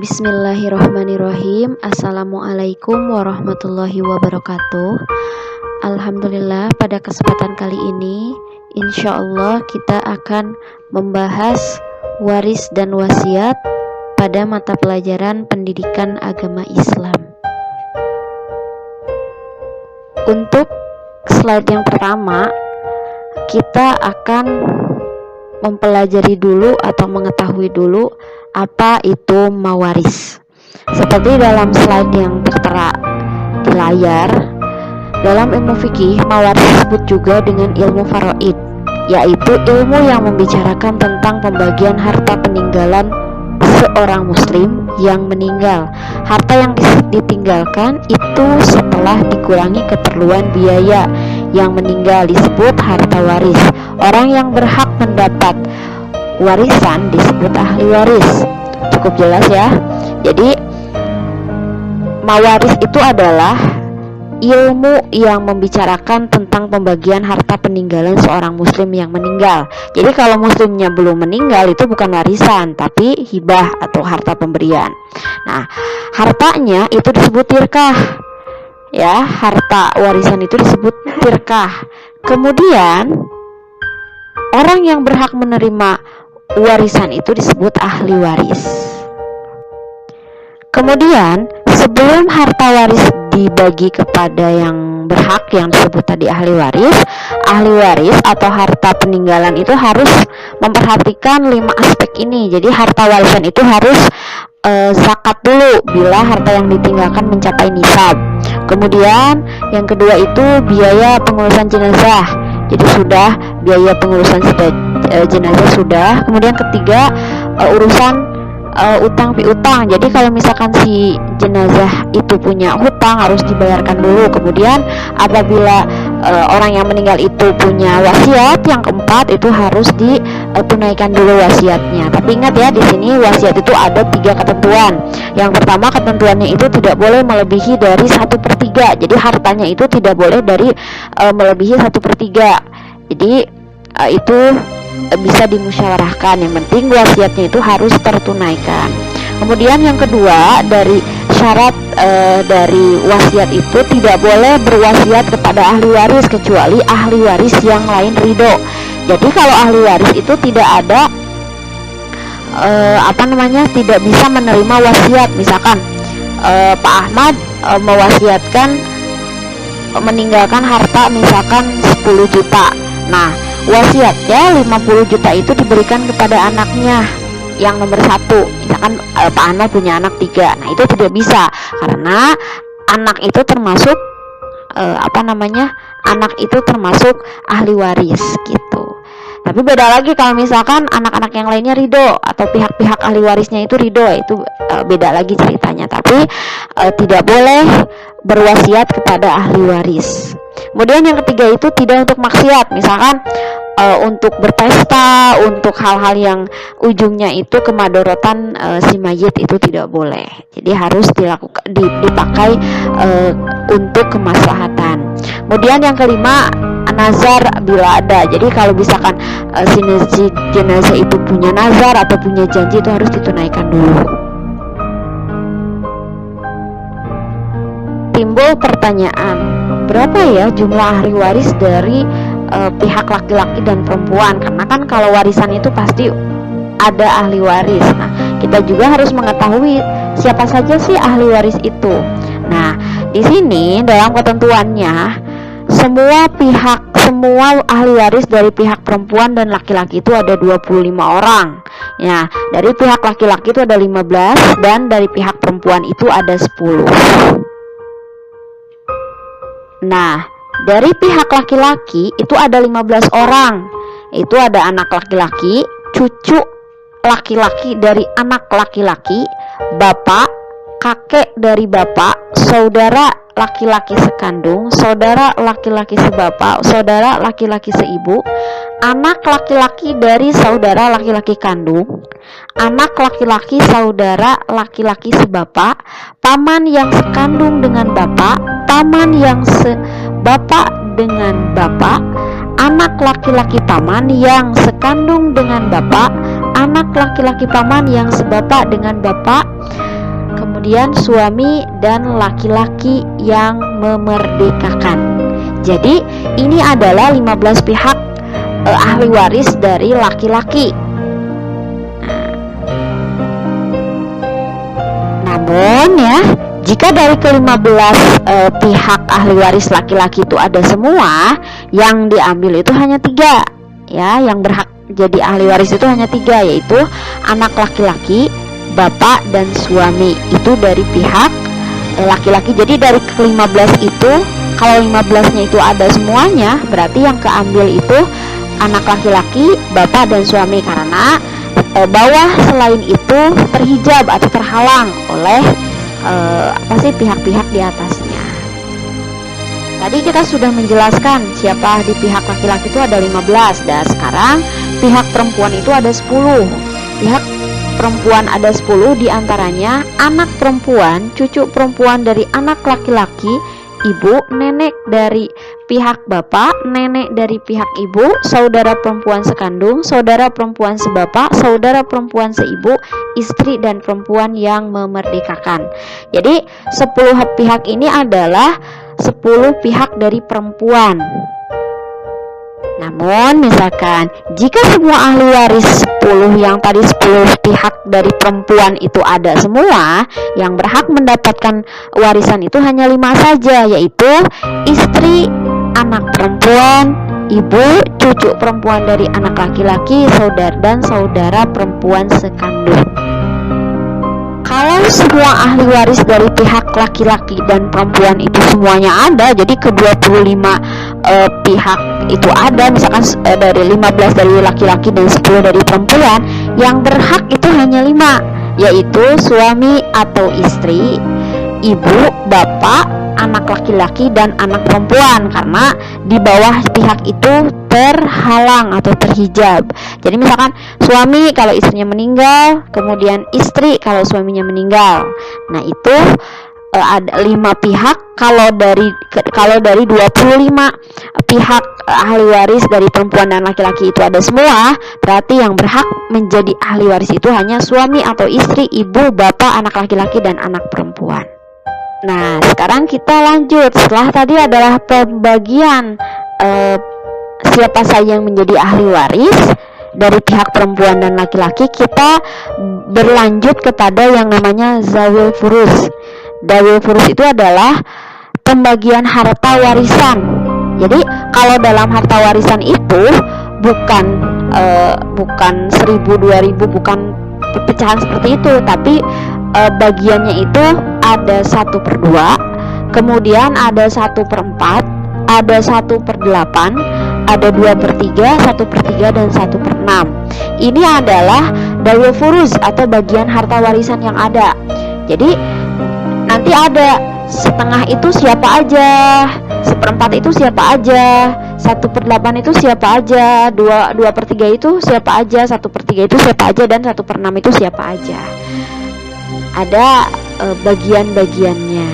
Bismillahirrohmanirrohim. Assalamualaikum warahmatullahi wabarakatuh. Alhamdulillah, pada kesempatan kali ini insya Allah kita akan membahas waris dan wasiat pada mata pelajaran pendidikan agama Islam. Untuk slide yang pertama, kita akan mempelajari dulu atau mengetahui dulu apa itu mawaris. Seperti dalam slide yang tertera di layar, dalam ilmu fikih mawaris disebut juga dengan ilmu faraid, yaitu ilmu yang membicarakan tentang pembagian harta peninggalan seorang muslim yang meninggal. Harta yang ditinggalkan itu setelah dikurangi keperluan biaya yang meninggal disebut harta waris. Orang yang berhak mendapat warisan disebut ahli waris. Cukup jelas ya. Jadi mawaris itu adalah ilmu yang membicarakan tentang pembagian harta peninggalan seorang muslim yang meninggal. Jadi kalau muslimnya belum meninggal itu bukan warisan, tapi hibah atau harta pemberian. Nah, hartanya itu disebut tirkah. Ya, harta warisan itu disebut tirkah. Kemudian orang yang berhak menerima warisan itu disebut ahli waris. Kemudian sebelum harta waris dibagi kepada yang berhak yang disebut tadi ahli waris atau harta peninggalan itu harus memperhatikan 5 aspek ini. Jadi harta warisan itu harus zakat dulu bila harta yang ditinggalkan mencapai nisab. Kemudian yang kedua itu biaya pengurusan jenazah. Jadi sudah biaya pengurusan jenazah sudah. Kemudian ketiga urusan utang piutang. Jadi kalau misalkan si jenazah itu punya hutang harus dibayarkan dulu. Kemudian apabila orang yang meninggal itu punya wasiat, yang keempat itu harus ditunaikan dulu wasiatnya. Tapi ingat ya, di sini wasiat itu ada 3 ketentuan. Yang pertama, ketentuannya itu tidak boleh melebihi dari 1/3. Jadi hartanya itu tidak boleh melebihi 1/3. Jadi itu bisa dimusyawarahkan. Yang penting wasiatnya itu harus tertunaikan. Kemudian yang kedua, dari syarat dari wasiat itu tidak boleh berwasiat kepada ahli waris kecuali ahli waris yang lain ridho. Jadi kalau ahli waris itu tidak ada tidak bisa menerima wasiat. Misalkan Pak Ahmad mewasiatkan meninggalkan harta misalkan 10 juta. Nah, wasiatnya 50 juta itu diberikan kepada anaknya yang nomor 1. Misalkan Pak Ahmad punya anak 3. Nah, itu tidak bisa karena anak itu termasuk anak itu termasuk ahli waris gitu. Tapi beda lagi kalau misalkan anak-anak yang lainnya ridho atau pihak-pihak ahli warisnya itu ridho, itu beda lagi ceritanya. Tapi tidak boleh berwasiat kepada ahli waris. Kemudian yang ketiga itu tidak untuk maksiat. Misalkan untuk berpesta, untuk hal-hal yang ujungnya itu kemadorotan si mayit itu tidak boleh. Jadi harus dipakai untuk kemaslahatan. Kemudian yang kelima, nazar bila ada. Jadi kalau misalkan si jenazah itu punya nazar atau punya janji, itu harus ditunaikan dulu. Timbul pertanyaan, berapa ya jumlah ahli waris dari pihak laki-laki dan perempuan? Karena kan kalau warisan itu pasti ada ahli waris. Nah, kita juga harus mengetahui siapa saja sih ahli waris itu. Nah, di sini dalam ketentuannya semua ahli waris dari pihak perempuan dan laki-laki itu ada 25 orang. Ya, dari pihak laki-laki itu ada 15 dan dari pihak perempuan itu ada 10. Nah, dari pihak laki-laki itu ada 15 orang. Itu ada anak laki-laki, cucu laki-laki dari anak laki-laki, bapak, kakek dari bapak, saudara laki-laki sekandung, saudara laki-laki sebapak, saudara laki-laki seibu, anak laki-laki dari saudara laki-laki kandung, anak laki-laki saudara laki-laki sebapak, paman yang sekandung dengan bapak, paman yang sebapak dengan bapak, anak laki-laki paman yang sekandung dengan bapak, anak laki-laki paman yang sebapak dengan bapak, kemudian suami dan laki-laki yang memerdekakan. Jadi ini adalah 15 pihak ahli waris dari laki-laki. Namun ya, jika dari ke-15 pihak ahli waris laki-laki itu ada semua, yang diambil itu hanya 3 ya, yang berhak jadi ahli waris itu hanya 3, yaitu anak laki-laki, bapak dan suami. Itu dari pihak laki-laki. Jadi dari ke-15 itu, kalau 15-nya itu ada semuanya, berarti yang keambil itu anak laki-laki, bapak dan suami, karena bawah selain itu terhijab atau terhalang oleh pihak-pihak di atasnya. Tadi kita sudah menjelaskan siapa di pihak laki-laki itu ada 15, dan sekarang pihak perempuan itu ada 10. Pihak perempuan ada 10, diantaranya anak perempuan, cucu perempuan dari anak laki-laki, ibu, nenek dari pihak bapak, nenek dari pihak ibu, saudara perempuan sekandung, saudara perempuan sebapak, saudara perempuan seibu, istri dan perempuan yang memerdekakan. Jadi 10 pihak ini adalah 10 pihak dari perempuan. Namun misalkan jika semua ahli waris 10 yang tadi 10 pihak dari perempuan itu ada semua, yang berhak mendapatkan warisan itu hanya 5 saja, yaitu istri, anak perempuan, ibu, cucu perempuan dari anak laki-laki, saudara dan saudara perempuan sekandung. Kalau semua ahli waris dari pihak laki-laki dan perempuan itu semuanya ada, jadi ke-25 pihak itu ada, misalkan dari 15 dari laki-laki dan 10 dari perempuan, yang berhak itu hanya 5, yaitu suami atau istri, ibu, bapak, anak laki-laki dan anak perempuan, karena di bawah pihak itu terhalang atau terhijab. Jadi misalkan suami kalau istrinya meninggal, kemudian istri kalau suaminya meninggal. Nah, itu ada 5 pihak. Kalau dari 25 pihak ahli waris dari perempuan dan laki-laki itu ada semua, berarti yang berhak menjadi ahli waris itu hanya suami atau istri, ibu, bapak, anak laki-laki dan anak perempuan. Nah, sekarang kita lanjut. Setelah tadi adalah pembagian siapa saja yang menjadi ahli waris dari pihak perempuan dan laki-laki, kita berlanjut kepada yang namanya zawil furus. Zawil furus itu adalah pembagian harta warisan. Jadi kalau dalam harta warisan itu bukan 1000, 2000, bukan pecahan seperti itu, tapi bagiannya itu ada 1/2, kemudian ada 1/4, ada 1/8, ada 2/3, 1/3 dan 1/6. Ini adalah dawil furuz atau bagian harta warisan yang ada. Jadi nanti ada setengah itu siapa aja, 1/4 itu siapa aja, 1/8 itu siapa aja, 2/3 itu siapa aja, 1/3 itu siapa aja, dan 1/6 itu siapa aja. Ada bagian-bagiannya.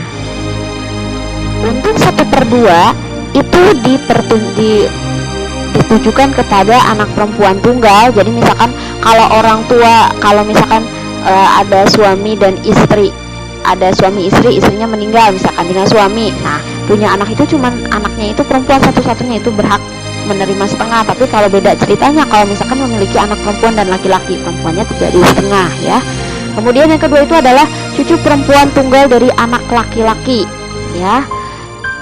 Untuk 1/2 itu ditujukan kepada anak perempuan tunggal. Jadi misalkan kalau orang tua, kalau misalkan ada suami dan istri, ada suami istri, istrinya meninggal misalkan dengan suami, nah punya anak itu cuman anaknya itu perempuan satu-satunya, itu berhak menerima setengah. Tapi kalau beda ceritanya, kalau misalkan memiliki anak perempuan dan laki-laki, perempuannya tidak di setengah ya. Kemudian yang kedua itu adalah cucu perempuan tunggal dari anak laki-laki ya.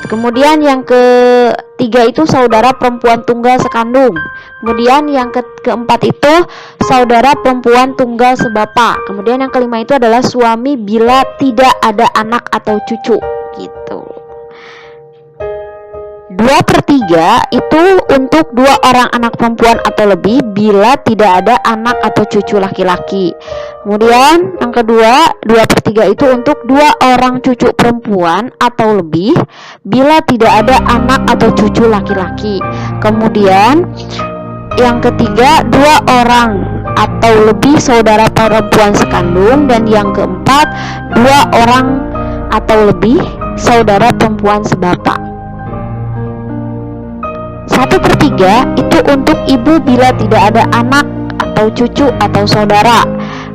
Kemudian yang ketiga itu saudara perempuan tunggal sekandung. Kemudian yang keempat itu saudara perempuan tunggal sebapak. Kemudian yang kelima itu adalah suami bila tidak ada anak atau cucu gitu. 2/3 itu untuk 2 orang anak perempuan atau lebih bila tidak ada anak atau cucu laki-laki. Kemudian yang kedua 2/3 itu untuk 2 orang cucu perempuan atau lebih bila tidak ada anak atau cucu laki-laki. Kemudian yang ketiga 2 orang atau lebih saudara perempuan sekandung. Dan yang keempat 2 orang atau lebih saudara perempuan sebapak. 1/3 itu untuk ibu bila tidak ada anak atau cucu atau saudara.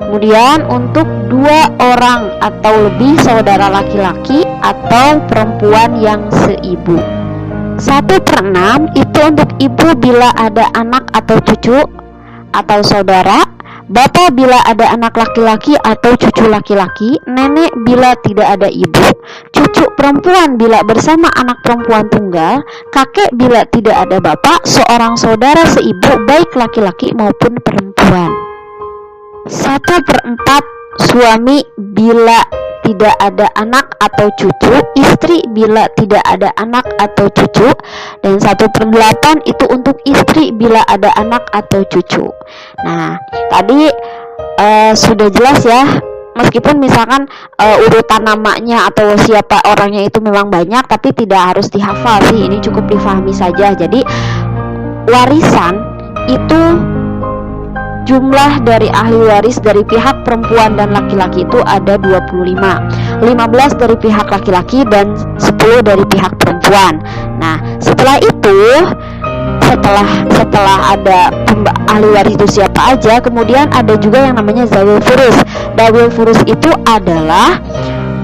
Kemudian untuk 2 orang atau lebih saudara laki-laki atau perempuan yang seibu. 1/6 itu untuk ibu bila ada anak atau cucu atau saudara, bapak bila ada anak laki-laki atau cucu laki-laki, nenek bila tidak ada ibu, cucu perempuan bila bersama anak perempuan tunggal, kakek bila tidak ada bapak, seorang saudara seibu baik laki-laki maupun perempuan. 1/4 suami bila tidak ada anak atau cucu, istri bila tidak ada anak atau cucu, dan 1/8 itu untuk istri bila ada anak atau cucu. Nah, tadi sudah jelas ya, meskipun misalkan urutan namanya atau siapa orangnya itu memang banyak, tapi tidak harus dihafal sih, ini cukup difahami saja. Jadi warisan itu jumlah dari ahli waris dari pihak perempuan dan laki-laki itu ada 25, 15 dari pihak laki-laki dan 10 dari pihak perempuan. Nah, setelah itu setelah ada ahli waris itu siapa aja, kemudian ada juga yang namanya zawil furus. Zawil furus itu adalah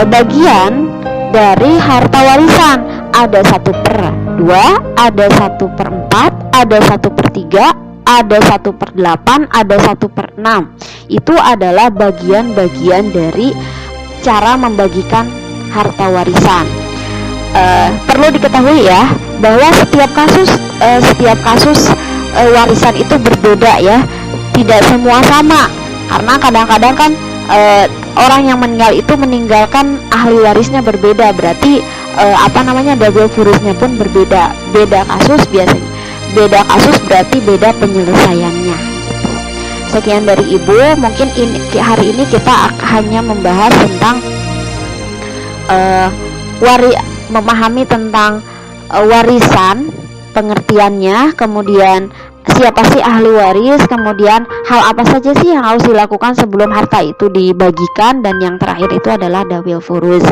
bagian dari harta warisan. Ada 1/2, ada 1/4, ada 1/3, ada 1/8, ada 1/6. Itu adalah bagian-bagian dari cara membagikan harta warisan. Perlu diketahui ya, bahwa setiap kasus warisan itu berbeda ya, tidak semua sama. Karena kadang-kadang kan orang yang meninggal itu meninggalkan ahli warisnya berbeda, berarti double furusnya pun berbeda. Beda kasus biasanya. Beda kasus berarti beda penyelesaiannya. Sekian dari Ibu, mungkin hari ini kita hanya membahas tentang memahami tentang warisan, pengertiannya, kemudian siapa sih ahli waris, kemudian hal apa saja sih yang harus dilakukan sebelum harta itu dibagikan, dan yang terakhir itu adalah dawil furus.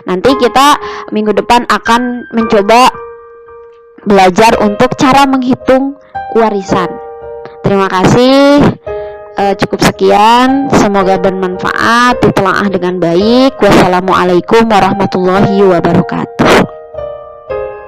Nanti kita minggu depan akan mencoba belajar untuk cara menghitung warisan. Terima kasih. Cukup sekian, semoga bermanfaat, ditelaah dengan baik. Wassalamualaikum warahmatullahi wabarakatuh.